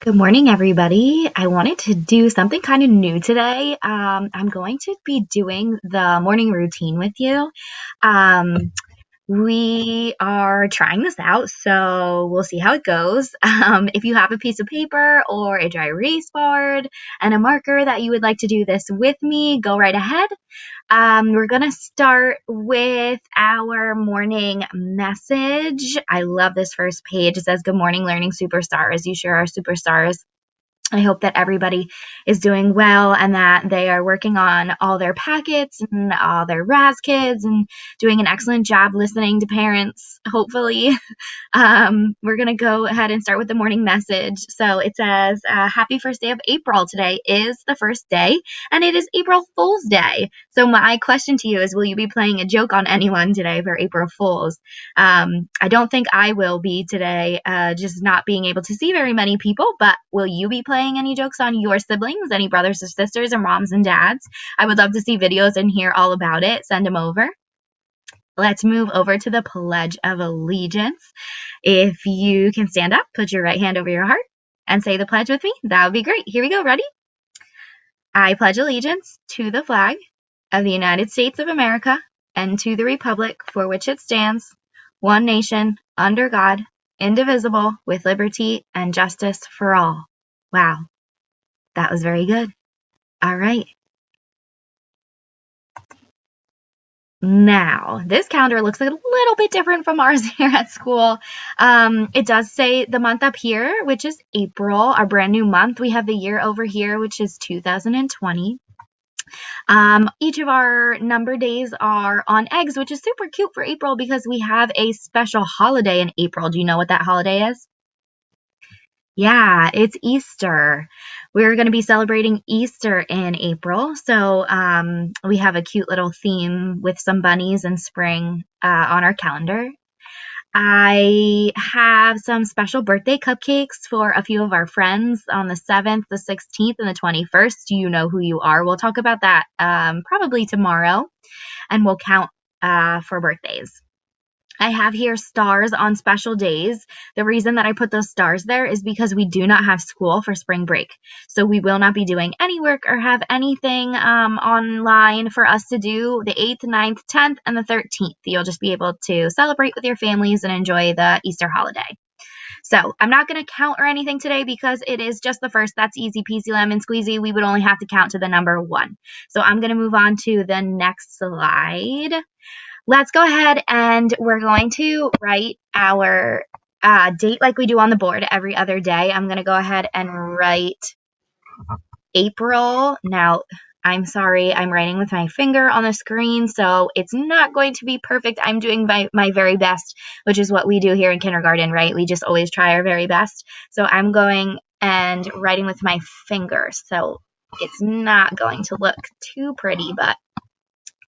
Good morning, everybody. I wanted to do something kind of new today. I'm going to be doing the morning routine with you. Um, we are trying this out, so we'll see how it goes. If you have a piece of paper or a dry erase board and a marker that you would like to do this with me, go right ahead. We're going to start with our morning message. I love this first page. It says, "Good morning, learning superstars. You sure are superstars." I hope that everybody is doing well and that they are working on all their packets and all their RAS kids and doing an excellent job listening to parents, hopefully. We're going to go ahead and start with the morning message. So it says, happy first day of April. Today is the first day, and it is April Fool's Day. So my question to you is, will you be playing a joke on anyone today for April Fool's? I don't think I will be today, just not being able to see very many people, but will you be playing any jokes on your siblings, any brothers or sisters or moms and dads? I would love to see videos and hear all about it. Send them over. Let's move over to the Pledge of Allegiance. If you can stand up, put your right hand over your heart and say the pledge with me. That would be great. Here we go. Ready? I pledge allegiance to the flag of the United States of America and to the republic for which it stands, one nation, under God, indivisible, with liberty and justice for all. Wow, that was very good. All right. Now, this calendar looks a little bit different from ours here at school. It does say the month up here, which is April, our brand new month. We have the year over here, which is 2020. Each of our number days are on eggs, which is super cute for April because we have a special holiday in April. Do you know what that holiday is? Yeah, it's Easter. We're going to be celebrating Easter in April. So we have a cute little theme with some bunnies and spring on our calendar. I have some special birthday cupcakes for a few of our friends on the 7th, the 16th, and the 21st. You know who you are. We'll talk about that probably tomorrow, and we'll count for birthdays. I have here stars on special days. The reason that I put those stars there is because we do not have school for spring break. So we will not be doing any work or have anything online for us to do the 8th, 9th, 10th, and the 13th. You'll just be able to celebrate with your families and enjoy the Easter holiday. So I'm not going to count or anything today because it is just the first. That's easy peasy lemon squeezy. We would only have to count to the number 1. So I'm going to move on to the next slide. Let's go ahead and we're going to write our date like we do on the board every other day. I'm going to go ahead and write April. Now, I'm sorry, I'm writing with my finger on the screen, so it's not going to be perfect. I'm doing my very best, which is what we do here in kindergarten, right? We just always try our very best. So I'm going and writing with my finger, so it's not going to look too pretty, but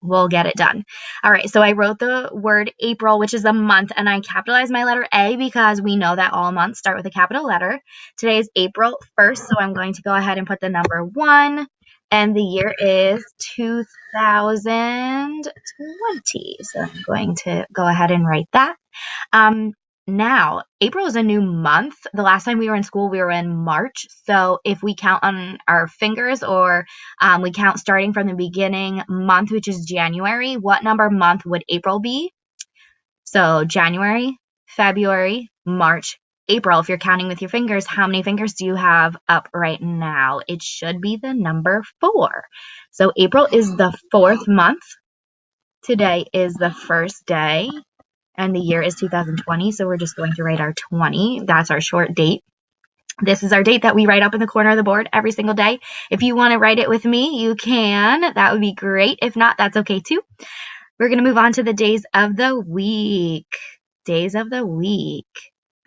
we'll get it done. All right, so I wrote the word April, which is a month, and I capitalized my letter A because we know that all months start with a capital letter. Today is April 1st, so I'm going to go ahead and put the number 1, and the year is 2020. So I'm going to go ahead and write that. Now, April is a new month. The last time we were in school, we were in March. So if we count on our fingers or we count starting from the beginning month, which is January, what number month would April be? So January, February, March, April. If you're counting with your fingers, how many fingers do you have up right now? It should be the number 4. So April is the 4th month. Today is the first day. And the year is 2020, so we're just going to write our 20. That's our short date. This is our date that we write up in the corner of the board every single day. If you want to write it with me, you can. That would be great. If not, that's okay too. We're going to move on to the days of the week. Days of the week.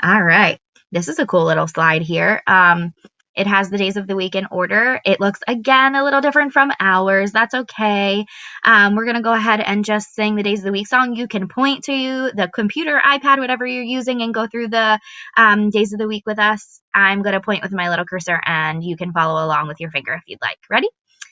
All right. This is a cool little slide here. It has the days of the week in order. It looks, again, a little different from ours. That's okay. We're going to go ahead and just sing the days of the week song. You can point to the computer, iPad, whatever you're using, and go through the days of the week with us. I'm going to point with my little cursor, and you can follow along with your finger if you'd like. Ready?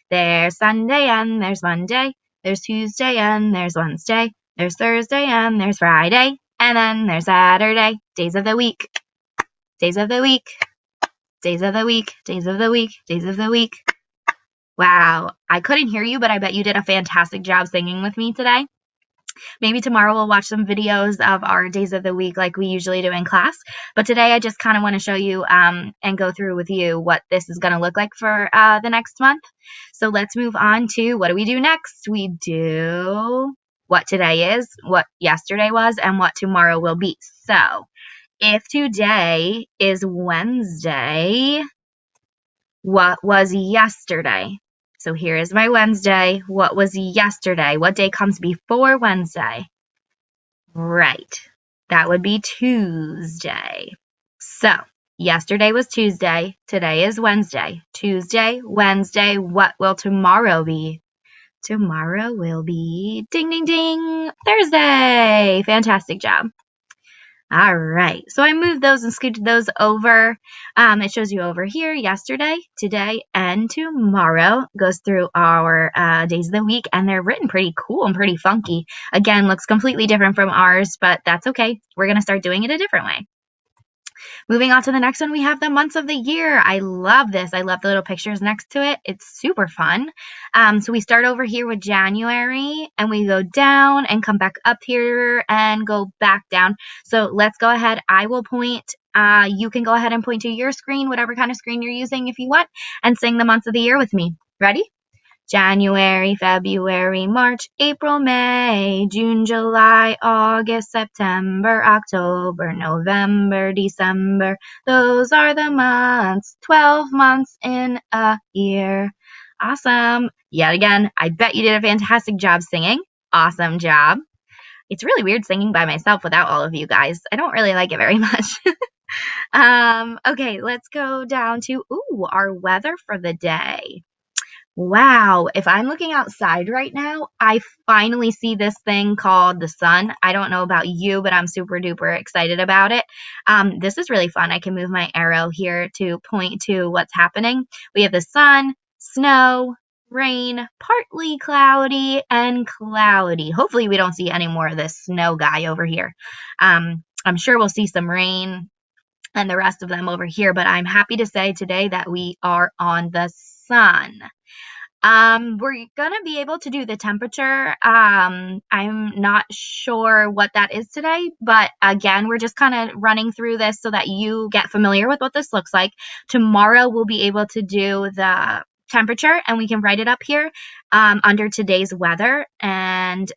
There's Sunday, and there's Monday. There's Tuesday, and there's Wednesday. There's Thursday, and there's Friday. And then there's Saturday. Days of the week. Days of the week. Days of the week, days of the week, days of the week. Wow, I couldn't hear you, but I bet you did a fantastic job singing with me today. Maybe tomorrow we'll watch some videos of our days of the week like we usually do in class. But today I just kind of want to show you and go through with you what this is going to look like for the next month. So let's move on to what do we do next? We do what today is, what yesterday was, and what tomorrow will be. So if today is Wednesday, what was yesterday? So here is my Wednesday. What was yesterday? What day comes before Wednesday? Right. That would be Tuesday. So yesterday was Tuesday. Today is Wednesday. Tuesday, Wednesday. What will tomorrow be? Tomorrow will be ding, ding, ding, Thursday. Fantastic job. All right, so I moved those and scooted those over. It shows you over here yesterday, today, and tomorrow. Goes through our days of the week, and they're written pretty cool and pretty funky. Again, looks completely different from ours, but that's okay. We're going to start doing it a different way. Moving on to the next one, we have the months of the year. I love this. I love the little pictures next to it. It's super fun. So we start over here with January, and we go down and come back up here and go back down. So let's go ahead. I will point. You can go ahead and point to your screen, whatever kind of screen you're using if you want, and sing the months of the year with me. Ready? January, February, March, April, May, June, July, August, September, October, November, December. Those are the months, 12 months in a year. Awesome. Yet again, I bet you did a fantastic job singing. Awesome job. It's really weird singing by myself without all of you guys. I don't really like it very much. Okay, let's go down to, our weather for the day. Wow, if I'm looking outside right now, I finally see this thing called the sun. I don't know about you, but I'm super duper excited about it. This is really fun. I can move my arrow here to point to what's happening. We have the sun, snow, rain, partly cloudy, and cloudy. Hopefully we don't see any more of this snow guy over here. I'm sure we'll see some rain and the rest of them over here, but I'm happy to say today that we are on the sun. We're gonna be able to do the temperature. I'm not sure what that is today, but again, we're just kind of running through this so that you get familiar with what this looks like. Tomorrow, we'll be able to do the temperature, and we can write it up here under today's weather. And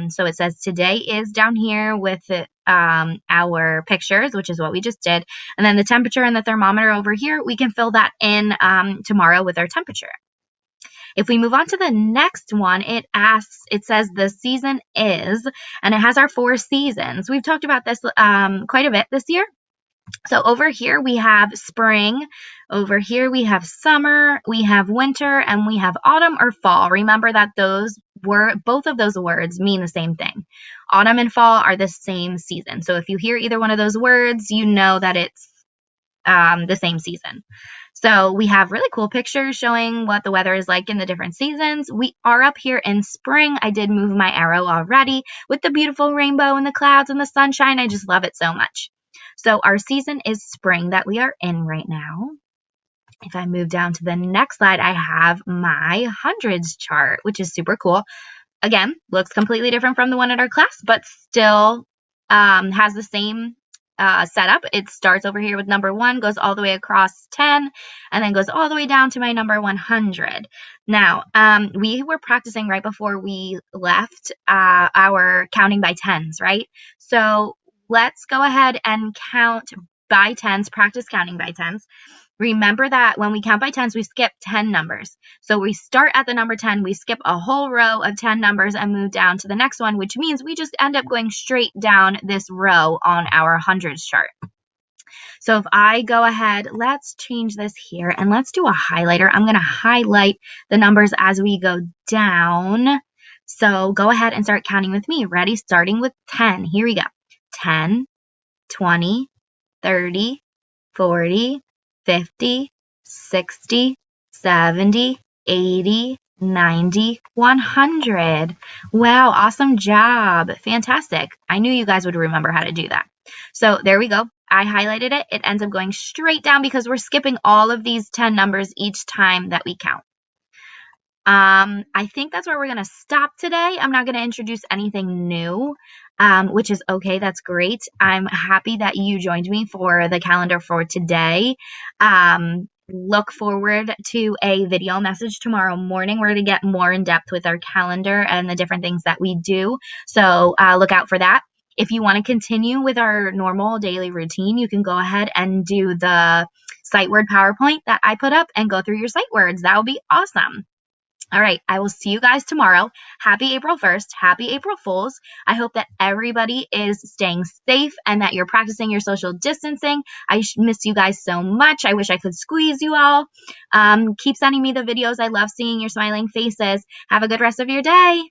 so it says today is down here with our pictures, which is what we just did. And then the temperature and the thermometer over here, we can fill that in tomorrow with our temperature. If we move on to the next one, it says the season is, and it has our 4 seasons. We've talked about this quite a bit this year. So over here we have spring, over here we have summer, we have winter, and we have autumn or fall. Remember that both of those words mean the same thing. Autumn and fall are the same season. So if you hear either one of those words, you know that it's the same season. So we have really cool pictures showing what the weather is like in the different seasons. We are up here in spring. I did move my arrow already with the beautiful rainbow and the clouds and the sunshine. I just love it so much. So our season is spring that we are in right now. If I move down to the next slide, I have my hundreds chart, which is super cool. Again, looks completely different from the one in our class, but still has the same setup. It starts over here with number 1, goes all the way across 10, and then goes all the way down to my number 100. Now, we were practicing right before we left our counting by tens, right? So let's go ahead and count by tens, practice counting by tens. Remember that when we count by tens, we skip 10 numbers. So we start at the number 10, we skip a whole row of 10 numbers and move down to the next one, which means we just end up going straight down this row on our hundreds chart. So if I go ahead, let's change this here and let's do a highlighter. I'm going to highlight the numbers as we go down. So go ahead and start counting with me. Ready? Starting with 10. Here we go. 10, 20, 30, 40, 50, 60, 70, 80, 90, 100. Wow, awesome job. Fantastic. I knew you guys would remember how to do that. So there we go. I highlighted it, it ends up going straight down because we're skipping all of these 10 numbers each time that we count. I think that's where we're going to stop today. I'm not going to introduce anything new, which is okay. That's great. I'm happy that you joined me for the calendar for today. Look forward to a video message tomorrow morning. We're going to get more in depth with our calendar and the different things that we do. So look out for that. If you want to continue with our normal daily routine, you can go ahead and do the sight word PowerPoint that I put up and go through your sight words. That would be awesome. All right, I will see you guys tomorrow. Happy April 1st. Happy April Fools. I hope that everybody is staying safe and that you're practicing your social distancing. I miss you guys so much. I wish I could squeeze you all. Keep sending me the videos. I love seeing your smiling faces. Have a good rest of your day.